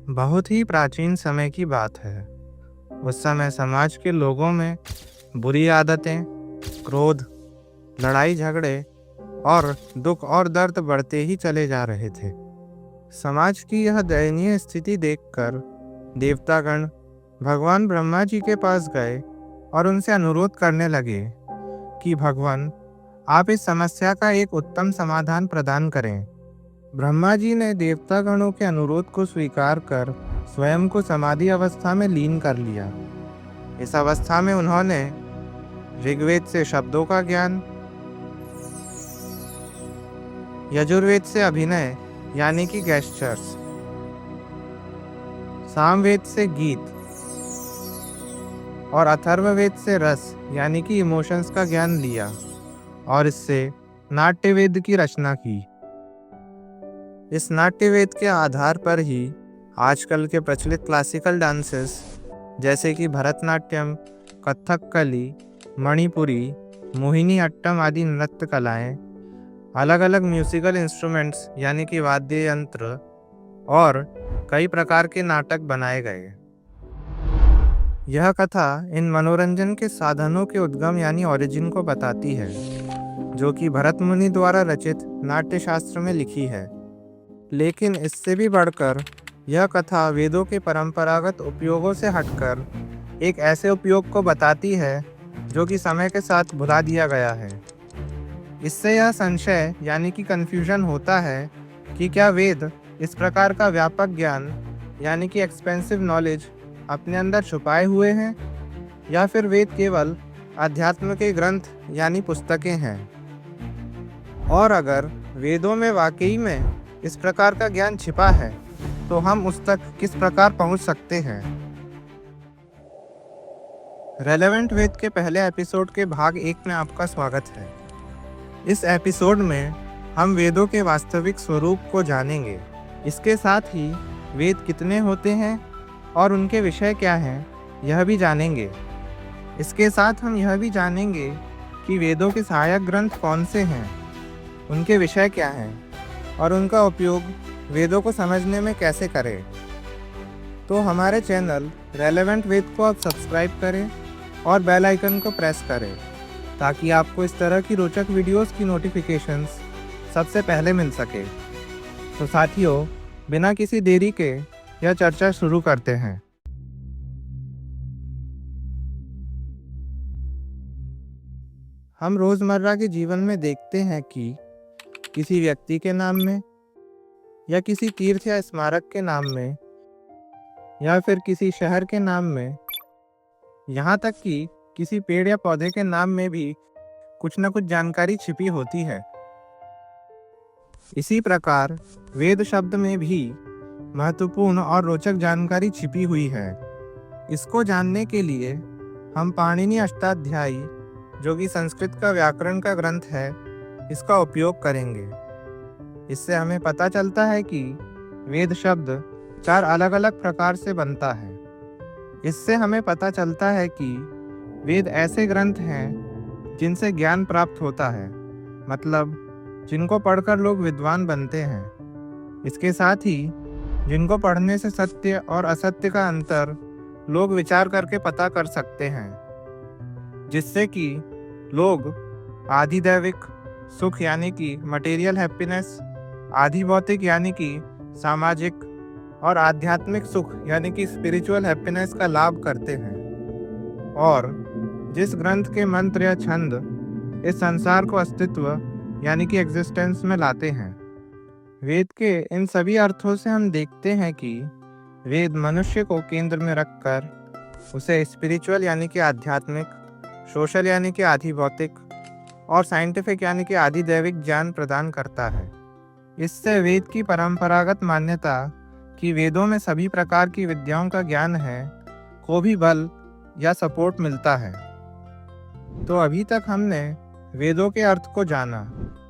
बहुत ही प्राचीन समय की बात है। उस समय समाज के लोगों में बुरी आदतें, क्रोध, लड़ाई झगड़े और दुख और दर्द बढ़ते ही चले जा रहे थे। समाज की यह दयनीय स्थिति देखकर देवतागण भगवान ब्रह्मा जी के पास गए और उनसे अनुरोध करने लगे कि भगवान, आप इस समस्या का एक उत्तम समाधान प्रदान करें। ब्रह्मा जी ने देवतागणों के अनुरोध को स्वीकार कर स्वयं को समाधि अवस्था में लीन कर लिया। इस अवस्था में उन्होंने ऋग्वेद से शब्दों का ज्ञान, यजुर्वेद से अभिनय यानी कि गेस्चर्स, सामवेद से गीत और अथर्ववेद से रस यानी कि इमोशंस का ज्ञान लिया और इससे नाट्यवेद की रचना की। इस नाट्यवेद के आधार पर ही आजकल के प्रचलित क्लासिकल डांसेस जैसे कि भरतनाट्यम, कथकली, मणिपुरी, मोहिनी अट्टम आदि नृत्य कलाएं, अलग अलग म्यूजिकल इंस्ट्रूमेंट्स यानी कि वाद्य यंत्र और कई प्रकार के नाटक बनाए गए। यह कथा इन मनोरंजन के साधनों के उद्गम यानी ओरिजिन को बताती है, जो कि भरत मुनि द्वारा रचित नाट्य शास्त्र में लिखी है। लेकिन इससे भी बढ़कर यह कथा वेदों के परंपरागत उपयोगों से हटकर एक ऐसे उपयोग को बताती है जो कि समय के साथ भुला दिया गया है। इससे यह संशय यानी कि कंफ्यूजन होता है कि क्या वेद इस प्रकार का व्यापक ज्ञान यानी कि एक्सपेंसिव नॉलेज अपने अंदर छुपाए हुए हैं, या फिर वेद केवल अध्यात्म के ग्रंथ यानी पुस्तकें हैं। और अगर वेदों में वाकई में इस प्रकार का ज्ञान छिपा है तो हम उस तक किस प्रकार पहुंच सकते हैं। रेलेवेंट वेद के पहले एपिसोड के भाग 1 में आपका स्वागत है। इस एपिसोड में हम वेदों के वास्तविक स्वरूप को जानेंगे। इसके साथ ही वेद कितने होते हैं और उनके विषय क्या हैं यह भी जानेंगे। इसके साथ हम यह भी जानेंगे कि वेदों के सहायक ग्रंथ कौन से हैं, उनके विषय क्या हैं और उनका उपयोग वेदों को समझने में कैसे करें। तो हमारे चैनल रेलेवेंट वेद को आप सब्सक्राइब करें और बेल आइकन को प्रेस करें ताकि आपको इस तरह की रोचक वीडियोस की नोटिफिकेशंस सबसे पहले मिल सके। तो साथियों, बिना किसी देरी के यह चर्चा शुरू करते हैं। हम रोज़मर्रा के जीवन में देखते हैं कि किसी व्यक्ति के नाम में या किसी तीर्थ या स्मारक के नाम में या फिर किसी शहर के नाम में, यहाँ तक कि किसी पेड़ या पौधे के नाम में भी कुछ न कुछ जानकारी छिपी होती है। इसी प्रकार वेद शब्द में भी महत्वपूर्ण और रोचक जानकारी छिपी हुई है। इसको जानने के लिए हम पाणिनि अष्टाध्यायी, जो कि संस्कृत का व्याकरण का ग्रंथ है, इसका उपयोग करेंगे। इससे हमें पता चलता है कि वेद शब्द 4 अलग अलग प्रकार से बनता है। इससे हमें पता चलता है कि वेद ऐसे ग्रंथ हैं जिनसे ज्ञान प्राप्त होता है, मतलब जिनको पढ़कर लोग विद्वान बनते हैं। इसके साथ ही जिनको पढ़ने से सत्य और असत्य का अंतर लोग विचार करके पता कर सकते हैं, जिससे कि लोग आधिदैविक सुख यानी कि मटेरियल हैप्पीनेस, आधि भौतिक यानी कि सामाजिक और आध्यात्मिक सुख यानी कि स्पिरिचुअल हैप्पीनेस का लाभ करते हैं। और जिस ग्रंथ के मंत्र या छंद इस संसार को अस्तित्व यानी कि एग्जिस्टेंस में लाते हैं। वेद के इन सभी अर्थों से हम देखते हैं कि वेद मनुष्य को केंद्र में रखकर उसे स्पिरिचुअल यानी कि आध्यात्मिक, सोशल यानी कि आधि भौतिक और साइंटिफिक यानी कि आधि दैविक ज्ञान प्रदान करता है। इससे वेद की परंपरागत मान्यता कि वेदों में सभी प्रकार की विद्याओं का ज्ञान है को भी बल या सपोर्ट मिलता है। तो अभी तक हमने वेदों के अर्थ को जाना,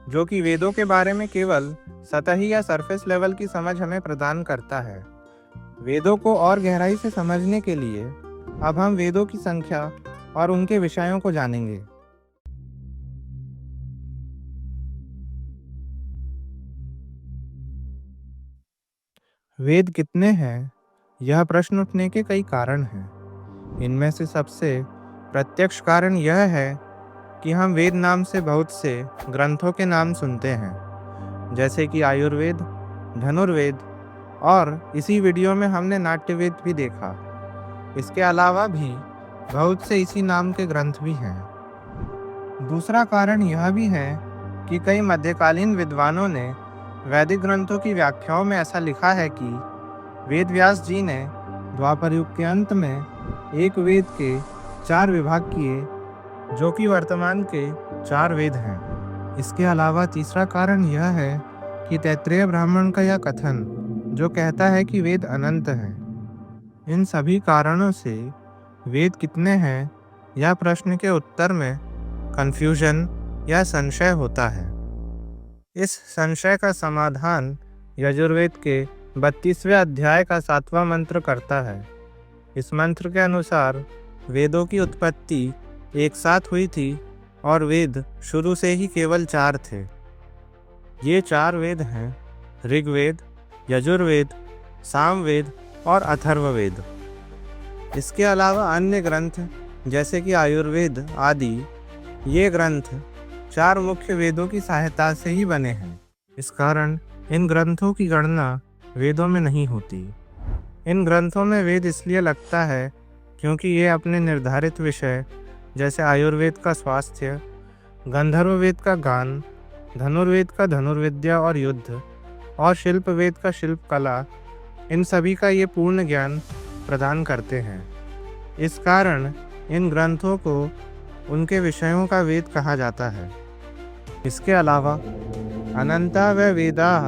जो कि वेदों के बारे में केवल सतही या सरफेस लेवल की समझ हमें प्रदान करता है। वेदों को और गहराई से समझने के लिए अब हम वेदों की संख्या और उनके विषयों को जानेंगे। वेद कितने हैं यह प्रश्न उठने के कई कारण हैं। इनमें से सबसे प्रत्यक्ष कारण यह है कि हम वेद नाम से बहुत से ग्रंथों के नाम सुनते हैं, जैसे कि आयुर्वेद, धनुर्वेद, और इसी वीडियो में हमने नाट्यवेद भी देखा। इसके अलावा भी बहुत से इसी नाम के ग्रंथ भी हैं। दूसरा कारण यह भी है कि कई मध्यकालीन विद्वानों ने वैदिक ग्रंथों की व्याख्याओं में ऐसा लिखा है कि वेद व्यास जी ने द्वापर युग के अंत में एक वेद के 4 विभाग किए, जो कि वर्तमान के 4 वेद हैं। इसके अलावा तीसरा कारण यह है कि तैत्तिरीय ब्राह्मण का यह कथन जो कहता है कि वेद अनंत हैं। इन सभी कारणों से वेद कितने हैं यह प्रश्न के उत्तर में कंफ्यूजन या संशय होता है। इस संशय का समाधान यजुर्वेद के 32वें अध्याय का 7वां मंत्र करता है। इस मंत्र के अनुसार वेदों की उत्पत्ति एक साथ हुई थी और वेद शुरू से ही केवल 4 थे। ये 4 वेद हैं ऋग्वेद, यजुर्वेद, सामवेद और अथर्ववेद। इसके अलावा अन्य ग्रंथ जैसे कि आयुर्वेद आदि, ये ग्रंथ 4 मुख्य वेदों की सहायता से ही बने हैं। इस कारण इन ग्रंथों की गणना वेदों में नहीं होती। इन ग्रंथों में वेद इसलिए लगता है क्योंकि ये अपने निर्धारित विषय जैसे आयुर्वेद का स्वास्थ्य, गंधर्ववेद का गान, धनुर्वेद का धनुर्विद्या और युद्ध, और शिल्पवेद का शिल्प कला, इन सभी का ये पूर्ण ज्ञान प्रदान करते हैं। इस कारण इन ग्रंथों को उनके विषयों का वेद कहा जाता है। इसके अलावा अनंता व वेदाः,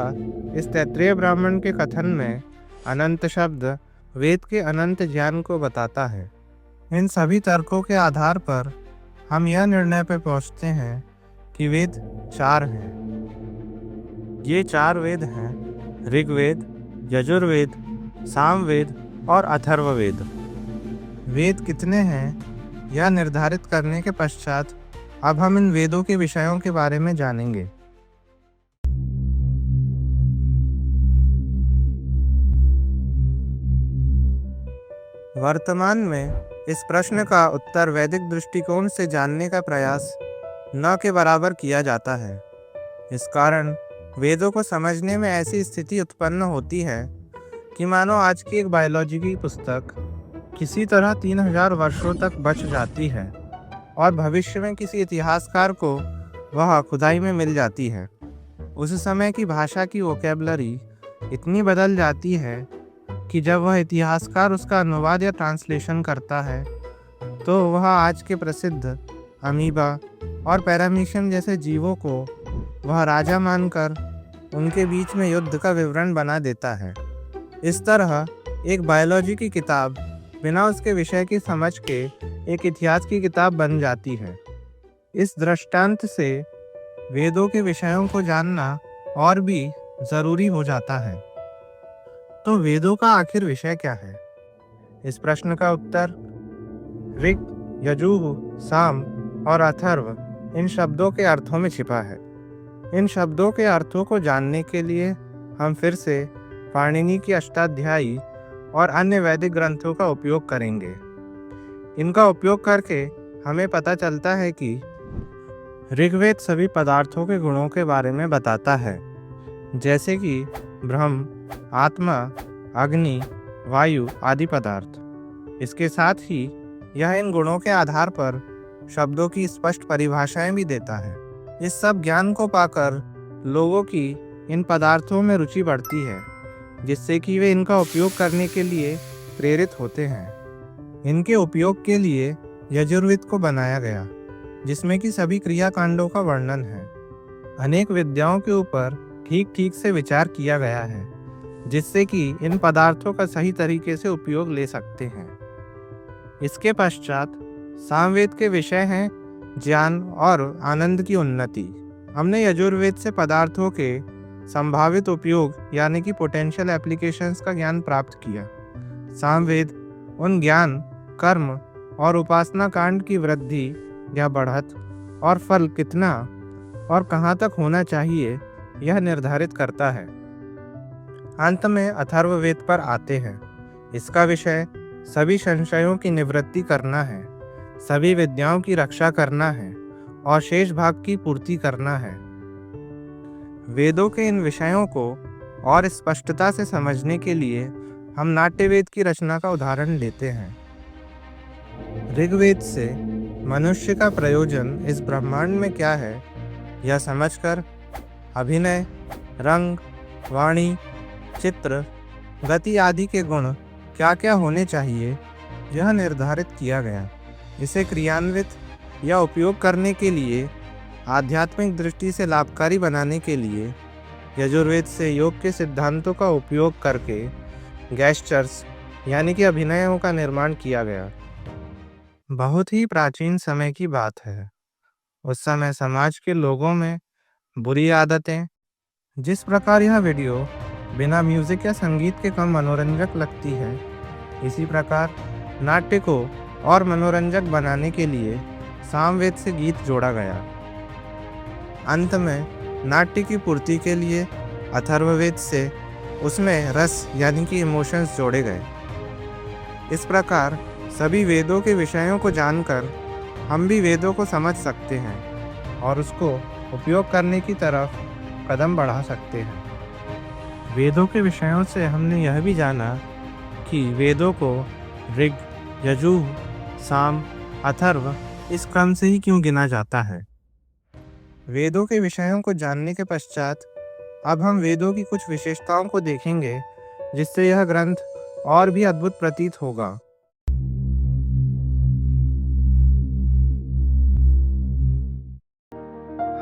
इस तैत्तिरीय ब्राह्मण के कथन में अनंत शब्द वेद के अनंत ज्ञान को बताता है। इन सभी तर्कों के आधार पर हम यह निर्णय पर पहुंचते हैं कि वेद 4 हैं। ये 4 वेद हैं ऋग्वेद, यजुर्वेद, सामवेद और अथर्ववेद। वेद कितने हैं यह निर्धारित करने के पश्चात अब हम इन वेदों के विषयों के बारे में जानेंगे। वर्तमान में इस प्रश्न का उत्तर वैदिक दृष्टिकोण से जानने का प्रयास न के बराबर किया जाता है। इस कारण वेदों को समझने में ऐसी स्थिति उत्पन्न होती है कि मानो आज की एक बायोलॉजी की पुस्तक किसी तरह 3000 वर्षों तक बच जाती है और भविष्य में किसी इतिहासकार को वह खुदाई में मिल जाती है। उस समय की भाषा की वोकैबुलरी इतनी बदल जाती है कि जब वह इतिहासकार उसका अनुवाद या ट्रांसलेशन करता है तो वह आज के प्रसिद्ध अमीबा और पैरामीशियम जैसे जीवों को वह राजा मानकर उनके बीच में युद्ध का विवरण बना देता है। इस तरह एक बायोलॉजी की किताब बिना उसके विषय की समझ के एक इतिहास की किताब बन जाती है। इस दृष्टांत से वेदों के विषयों को जानना और भी ज़रूरी हो जाता है। तो वेदों का आखिर विषय क्या है? इस प्रश्न का उत्तर ऋग, यजुः, साम और अथर्व इन शब्दों के अर्थों में छिपा है। इन शब्दों के अर्थों को जानने के लिए हम फिर से पाणिनि की अष्टाध्यायी और अन्य वैदिक ग्रंथों का उपयोग करेंगे। इनका उपयोग करके हमें पता चलता है कि ऋग्वेद सभी पदार्थों के गुणों के बारे में बताता है, जैसे कि ब्रह्म, आत्मा, अग्नि, वायु आदि पदार्थ। इसके साथ ही यह इन गुणों के आधार पर शब्दों की स्पष्ट परिभाषाएं भी देता है। इस सब ज्ञान को पाकर लोगों की इन पदार्थों में रुचि बढ़ती है, जिससे कि वे इनका उपयोग करने के लिए प्रेरित होते हैं। इनके उपयोग के लिए यजुर्वेद को बनाया गया, जिसमें कि सभी क्रियाकांडों का वर्णन है। अनेक विद्याओं के ऊपर ठीक ठीक से विचार किया गया है, जिससे कि इन पदार्थों का सही तरीके से उपयोग ले सकते हैं। इसके पश्चात सामवेद के विषय हैं ज्ञान और आनंद की उन्नति। हमने यजुर्वेद से पदार्थों के संभावित उपयोग यानी कि पोटेंशियल एप्लीकेशंस का ज्ञान प्राप्त किया। सामवेद उन ज्ञान, कर्म और उपासना कांड की वृद्धि या बढ़त और फल कितना और कहाँ तक होना चाहिए यह निर्धारित करता है। अंत में अथर्ववेद पर आते हैं। इसका विषय सभी संशयों की निवृत्ति करना है, सभी विद्याओं की रक्षा करना है और शेष भाग की पूर्ति करना है। वेदों के इन विषयों को और स्पष्टता से समझने के लिए हम नाट्यवेद की रचना का उदाहरण लेते हैं। ऋग्वेद से मनुष्य का प्रयोजन इस ब्रह्मांड में क्या है, यह समझकर अभिनय, रंग, वाणी, चित्र, गति आदि के गुण क्या क्या होने चाहिए, यह निर्धारित किया गया। इसे क्रियान्वित या उपयोग करने के लिए, आध्यात्मिक दृष्टि से लाभकारी बनाने के लिए यजुर्वेद से योग के सिद्धांतों का उपयोग करके गैस्चर्स यानी कि अभिनयों का निर्माण किया गया। बहुत ही प्राचीन समय की बात है। उस समय समाज के लोगों में बुरी आदतें, जिस प्रकार यह वीडियो बिना म्यूजिक या संगीत के कम मनोरंजक लगती है, इसी प्रकार नाट्य को और मनोरंजक बनाने के लिए सामवेद से गीत जोड़ा गया। अंत में नाट्य की पूर्ति के लिए अथर्ववेद से उसमें रस यानी कि इमोशंस जोड़े गए। इस प्रकार सभी वेदों के विषयों को जानकर हम भी वेदों को समझ सकते हैं और उसको उपयोग करने की तरफ कदम बढ़ा सकते हैं। वेदों के विषयों से हमने यह भी जाना कि वेदों को ऋग, यजुः, साम, अथर्व इस क्रम से ही क्यों गिना जाता है। वेदों के विषयों को जानने के पश्चात अब हम वेदों की कुछ विशेषताओं को देखेंगे, जिससे यह ग्रंथ और भी अद्भुत प्रतीत होगा।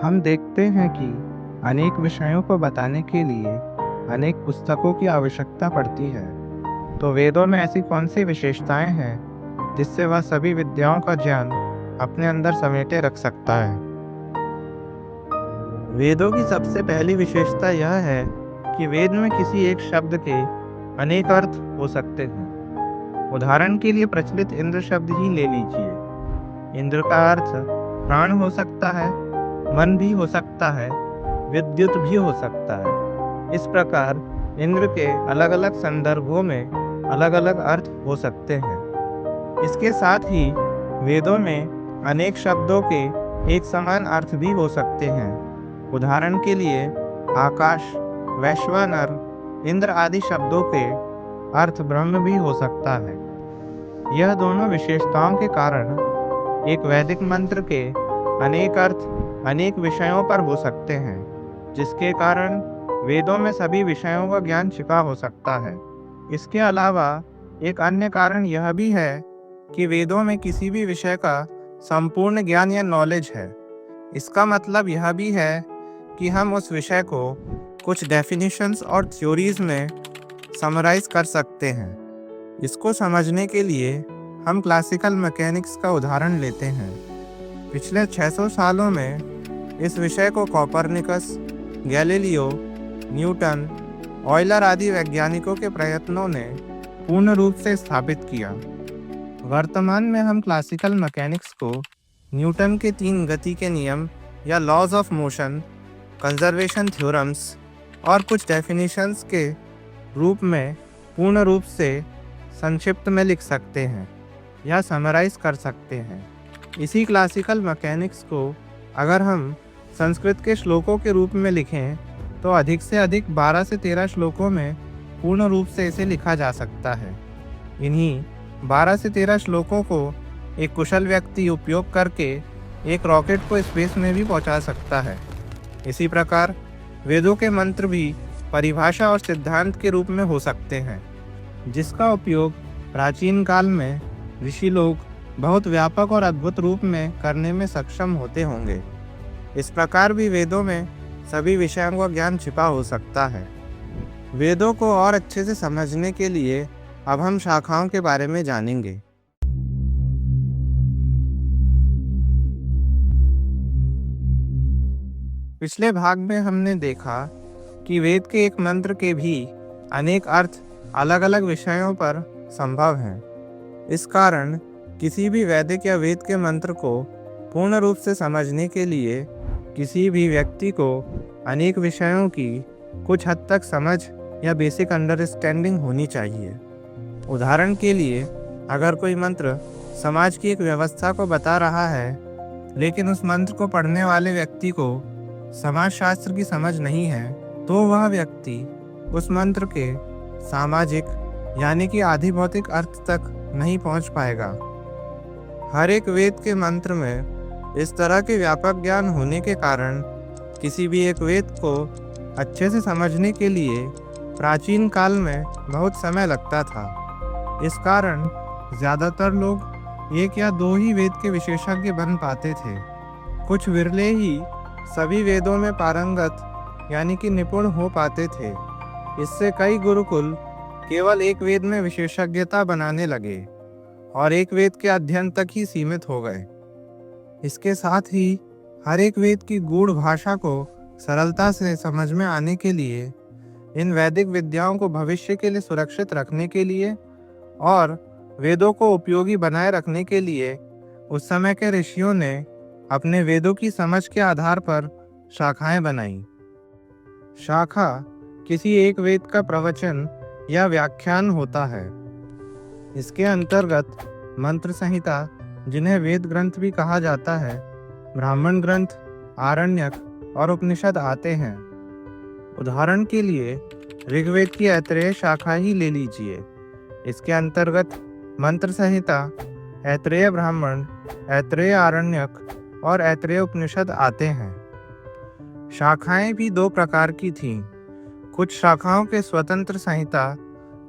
हम देखते हैं कि अनेक विषयों को बताने के लिए अनेक पुस्तकों की आवश्यकता पड़ती है। तो वेदों में ऐसी कौन सी विशेषताएं हैं जिससे वह सभी विद्याओं का ज्ञान अपने अंदर समेटे रख सकता है। वेदों की सबसे पहली विशेषता यह है कि वेद में किसी एक शब्द के अनेक अर्थ हो सकते हैं। उदाहरण के लिए प्रचलित इंद्र शब्द ही ले लीजिए। इंद्र का अर्थ प्राण हो सकता है, मन भी हो सकता है, विद्युत भी हो सकता है। इस प्रकार इंद्र के अलग अलग संदर्भों में अलग अलग अर्थ हो सकते हैं। इसके साथ ही वेदों में अनेक शब्दों के एक समान अर्थ भी हो सकते हैं। उदाहरण के लिए आकाश, वैश्वानर, इंद्र आदि शब्दों के अर्थ ब्रह्म भी हो सकता है। यह दोनों विशेषताओं के कारण एक वैदिक मंत्र के अनेक अर्थ अनेक विषयों पर हो सकते हैं, जिसके कारण वेदों में सभी विषयों का ज्ञान छिपा हो सकता है। इसके अलावा एक अन्य कारण यह भी है कि वेदों में किसी भी विषय का संपूर्ण ज्ञान या नॉलेज है। इसका मतलब यह भी है कि हम उस विषय को कुछ डेफिनेशंस और थ्योरीज में समराइज कर सकते हैं। इसको समझने के लिए हम क्लासिकल मैकेनिक्स का उदाहरण लेते हैं। पिछले 600 सालों में इस विषय को कोपरनिकस, गैलीलियो, न्यूटन, ऑयलर आदि वैज्ञानिकों के प्रयत्नों ने पूर्ण रूप से स्थापित किया। वर्तमान में हम क्लासिकल मैकेनिक्स को न्यूटन के 3 गति के नियम या laws of motion, conservation theorems और कुछ डेफिनेशंस के रूप में पूर्ण रूप से संक्षिप्त में लिख सकते हैं या समराइज कर सकते हैं। इसी क्लासिकल मैकेनिक्स को अगर हम संस्कृत के श्लोकों के रूप में लिखें तो अधिक से अधिक 12 से 13 श्लोकों में पूर्ण रूप से इसे लिखा जा सकता है। इन्हीं 12 से 13 श्लोकों को एक कुशल व्यक्ति उपयोग करके एक रॉकेट को स्पेस में भी पहुंचा सकता है। इसी प्रकार वेदों के मंत्र भी परिभाषा और सिद्धांत के रूप में हो सकते हैं, जिसका उपयोग प्राचीन काल में ऋषि लोग बहुत व्यापक और अद्भुत रूप में करने में सक्षम होते होंगे। इस प्रकार भी वेदों में सभी विषयों का ज्ञान छिपा हो सकता है। वेदों को और अच्छे से समझने के लिए अब हम शाखाओं के बारे में जानेंगे। पिछले भाग में हमने देखा कि वेद के एक मंत्र के भी अनेक अर्थ अलग अलग विषयों पर संभव हैं। इस कारण किसी भी वैदिक या वेद के मंत्र को पूर्ण रूप से समझने के लिए किसी भी व्यक्ति को अनेक विषयों की कुछ हद तक समझ या बेसिक अंडरस्टैंडिंग होनी चाहिए। उदाहरण के लिए, अगर कोई मंत्र समाज की एक व्यवस्था को बता रहा है, लेकिन उस मंत्र को पढ़ने वाले व्यक्ति को समाजशास्त्र की समझ नहीं है, तो वह व्यक्ति उस मंत्र के सामाजिक यानी कि आधि भौतिक अर्थ तक नहीं पहुंच पाएगा। हर एक वेद के मंत्र में इस तरह के व्यापक ज्ञान होने के कारण किसी भी एक वेद को अच्छे से समझने के लिए प्राचीन काल में बहुत समय लगता था। इस कारण ज़्यादातर लोग एक या दो ही वेद के विशेषज्ञ बन पाते थे। कुछ विरले ही सभी वेदों में पारंगत यानी कि निपुण हो पाते थे। इससे कई गुरुकुल केवल एक वेद में विशेषज्ञता बनाने लगे और एक वेद के अध्ययन तक ही सीमित हो गए। इसके साथ ही हर एक वेद की गूढ़ भाषा को सरलता से समझ में आने के लिए, इन वैदिक विद्याओं को भविष्य के लिए सुरक्षित रखने के लिए और वेदों को उपयोगी बनाए रखने के लिए उस समय के ऋषियों ने अपने वेदों की समझ के आधार पर शाखाएं बनाई। शाखा किसी एक वेद का प्रवचन या व्याख्यान होता है। इसके अंतर्गत मंत्र संहिता, जिन्हें वेद ग्रंथ भी कहा जाता है, ब्राह्मण ग्रंथ, आरण्यक और उपनिषद आते हैं। उदाहरण के लिए ऋग्वेद की ऐतरेय शाखा ही ले लीजिए। इसके अंतर्गत मंत्र संहिता, ऐतरेय ब्राह्मण, ऐतरेय आरण्यक और ऐतरेय उपनिषद आते हैं। शाखाएं भी दो प्रकार की थीं। कुछ शाखाओं के स्वतंत्र संहिता,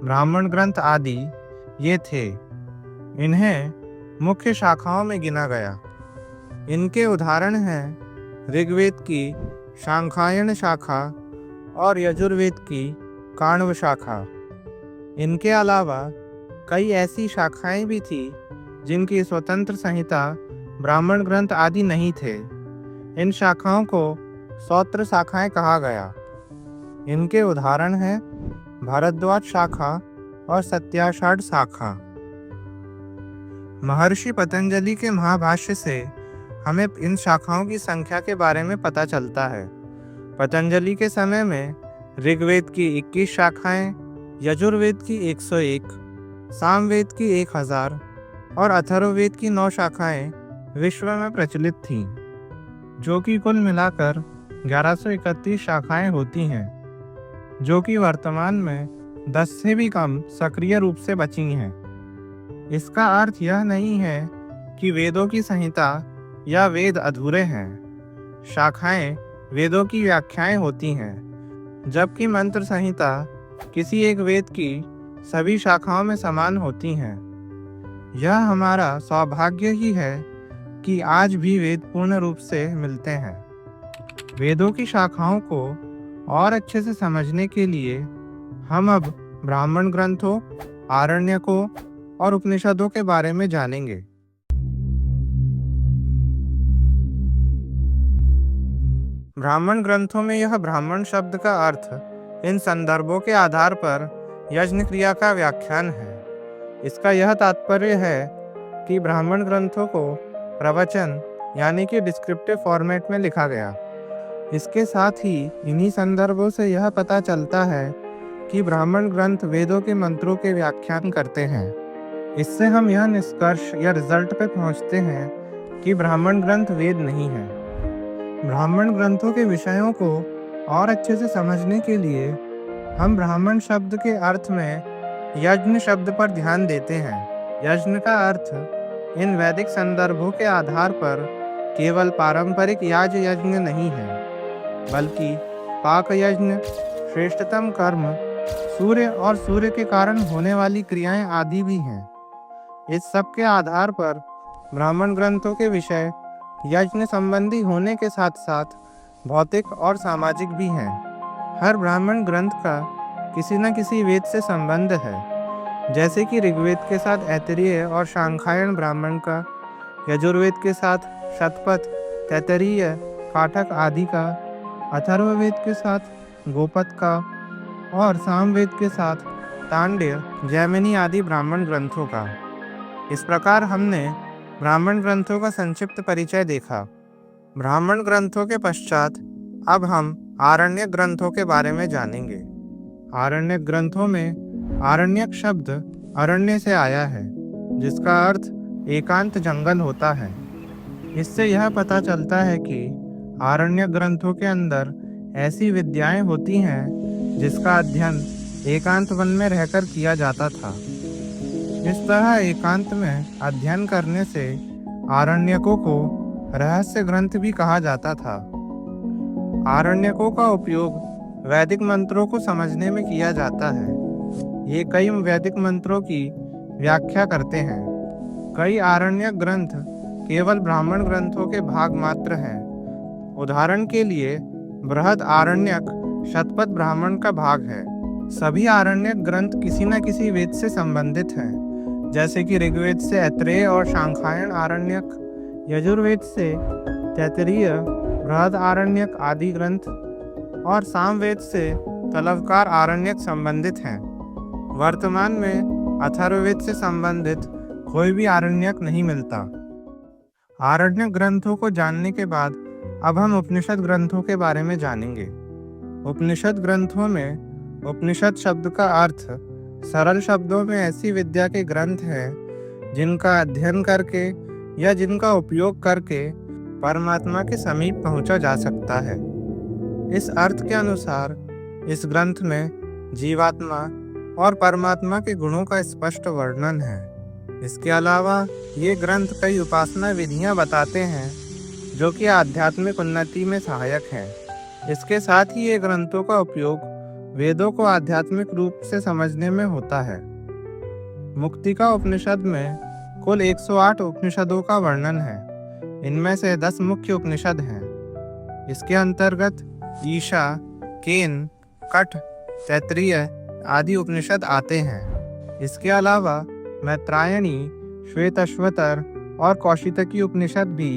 ब्राह्मण ग्रंथ आदि ये थे। इन्हें मुख्य शाखाओं में गिना गया। इनके उदाहरण हैं ऋग्वेद की शांखायन शाखा और यजुर्वेद की काण्व शाखा। इनके अलावा कई ऐसी शाखाएं भी थी जिनकी स्वतंत्र संहिता, ब्राह्मण ग्रंथ आदि नहीं थे। इन शाखाओं को सौत्र शाखाएं कहा गया। इनके उदाहरण हैं भारद्वाज शाखा और सत्याषाढ़ शाखा। महर्षि पतंजलि के महाभाष्य से हमें इन शाखाओं की संख्या के बारे में पता चलता है। पतंजलि के समय में ऋग्वेद की 21 शाखाएं, यजुर्वेद की 101, सामवेद की 1000 और अथर्ववेद की 9 शाखाएं विश्व में प्रचलित थीं, जो कि कुल मिलाकर 1131 शाखाएं होती हैं, जो कि वर्तमान में 10 से भी कम सक्रिय रूप से बची हैं। इसका अर्थ यह नहीं है कि वेदों की संहिता या वेद अधूरे हैं। शाखाएं वेदों की व्याख्याएं होती हैं, जबकि मंत्र संहिता किसी एक वेद की सभी शाखाओं में समान होती हैं। यह हमारा सौभाग्य ही है कि आज भी वेद पूर्ण रूप से मिलते हैं। वेदों की शाखाओं को और अच्छे से समझने के लिए हम अब ब्राह्मण ग्रंथों, आरण्यकों और उपनिषदों के बारे में जानेंगे। ब्राह्मण ग्रंथों में यह ब्राह्मण शब्द का अर्थ इन संदर्भों के आधार पर यज्ञ क्रिया का व्याख्यान है। इसका यह तात्पर्य है कि ब्राह्मण ग्रंथों को प्रवचन यानी कि डिस्क्रिप्टिव फॉर्मेट में लिखा गया। इसके साथ ही इन्हीं संदर्भों से यह पता चलता है कि ब्राह्मण ग्रंथ वेदों के मंत्रों के व्याख्यान करते हैं। इससे हम यह निष्कर्ष या रिजल्ट पे पहुंचते हैं कि ब्राह्मण ग्रंथ वेद नहीं है। ब्राह्मण ग्रंथों के विषयों को और अच्छे से समझने के लिए हम ब्राह्मण शब्द के अर्थ में यज्ञ शब्द पर ध्यान देते हैं। यज्ञ का अर्थ इन वैदिक संदर्भों के आधार पर केवल पारंपरिक याज यज्ञ नहीं है, बल्कि पाक यज्ञ, श्रेष्ठतम कर्म, सूर्य और सूर्य के कारण होने वाली क्रियाएं आदि भी हैं। इस सब के आधार पर ब्राह्मण ग्रंथों के विषय यज्ञ संबंधी होने के साथ साथ भौतिक और सामाजिक भी हैं। हर ब्राह्मण ग्रंथ का किसी न किसी वेद से संबंध है, जैसे कि ऋग्वेद के साथ ऐतरेय और शांखायन ब्राह्मण का, यजुर्वेद के साथ शतपथ, तैतरीय, काठक आदि का, अथर्ववेद के साथ गोपद का और सामवेद के साथ तांड्य, जैमिनी आदि ब्राह्मण ग्रंथों का। इस प्रकार हमने ब्राह्मण ग्रंथों का संक्षिप्त परिचय देखा। ब्राह्मण ग्रंथों के पश्चात अब हम आरण्यक ग्रंथों के बारे में जानेंगे। आरण्यक ग्रंथों में आरण्यक शब्द अरण्य से आया है, जिसका अर्थ एकांत जंगल होता है। इससे यह पता चलता है कि आरण्य ग्रंथों के अंदर ऐसी विद्याएं होती हैं जिसका अध्ययन एकांत वन में रहकर किया जाता था। इस तरह एकांत में अध्ययन करने से आरण्यकों को रहस्य ग्रंथ भी कहा जाता था। आरण्यकों का उपयोग वैदिक मंत्रों को समझने में किया जाता है। ये कई वैदिक मंत्रों की व्याख्या करते हैं। कई आरण्यक ग्रंथ केवल ब्राह्मण ग्रंथों के भाग मात्र हैं। उदाहरण के लिए बृहद आरण्यक शतपथ ब्राह्मण का भाग है। सभी आरण्यक ग्रंथ किसी न किसी वेद से संबंधित हैं, जैसे कि ऋग्वेद से ऐत्रेय और शांखायन आरण्यक, यजुर्वेद से तैत्तिरीय, बृहद आरण्यक आदि ग्रंथ और सामवेद से तलवकार आरण्यक संबंधित हैं। वर्तमान में अथर्ववेद से संबंधित कोई भी आरण्यक नहीं मिलता। आरण्यक ग्रंथों को जानने के बाद अब हम उपनिषद ग्रंथों के बारे में जानेंगे। उपनिषद ग्रंथों में उपनिषद शब्द का अर्थ सरल शब्दों में ऐसी विद्या के ग्रंथ हैं जिनका अध्ययन करके या जिनका उपयोग करके परमात्मा के समीप पहुंचा जा सकता है। इस अर्थ के अनुसार इस ग्रंथ में जीवात्मा और परमात्मा के गुणों का स्पष्ट वर्णन है। इसके अलावा ये ग्रंथ कई उपासना विधियां बताते हैं जो कि आध्यात्मिक उन्नति में सहायक हैं। इसके साथ ही ये ग्रंथों का उपयोग वेदों को आध्यात्मिक रूप से समझने में होता है। मुक्तिका उपनिषद में कुल 108 उपनिषदों का वर्णन है। इनमें से 10 मुख्य उपनिषद हैं। इसके अंतर्गत ईशा, केन, कठ, तैत्तिरीय आदि उपनिषद आते हैं। इसके अलावा मैत्रायणी, श्वेतश्वतर और कौशितकी उपनिषद भी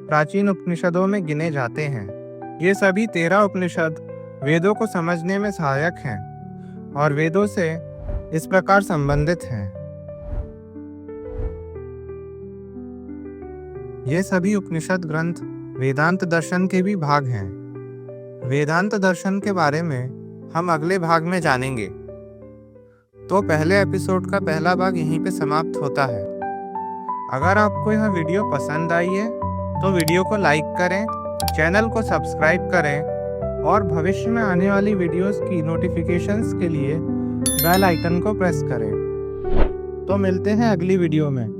प्राचीन उपनिषदों में गिने जाते हैं। ये सभी 13 उपनिषद वेदों को समझने में सहायक हैं और वेदों से इस प्रकार संबंधित हैं। ये सभी उपनिषद ग्रंथ वेदांत दर्शन के भी भाग हैं। वेदांत दर्शन के बारे में हम अगले भाग में जानेंगे। तो पहले एपिसोड का पहला भाग यहीं पे समाप्त होता है। अगर आपको यह वीडियो पसंद आई है तो वीडियो को लाइक करें, चैनल को सब्सक्राइब करें और भविष्य में आने वाली वीडियोस की नोटिफिकेशंस के लिए बेल आइकन को प्रेस करें। तो मिलते हैं अगली वीडियो में।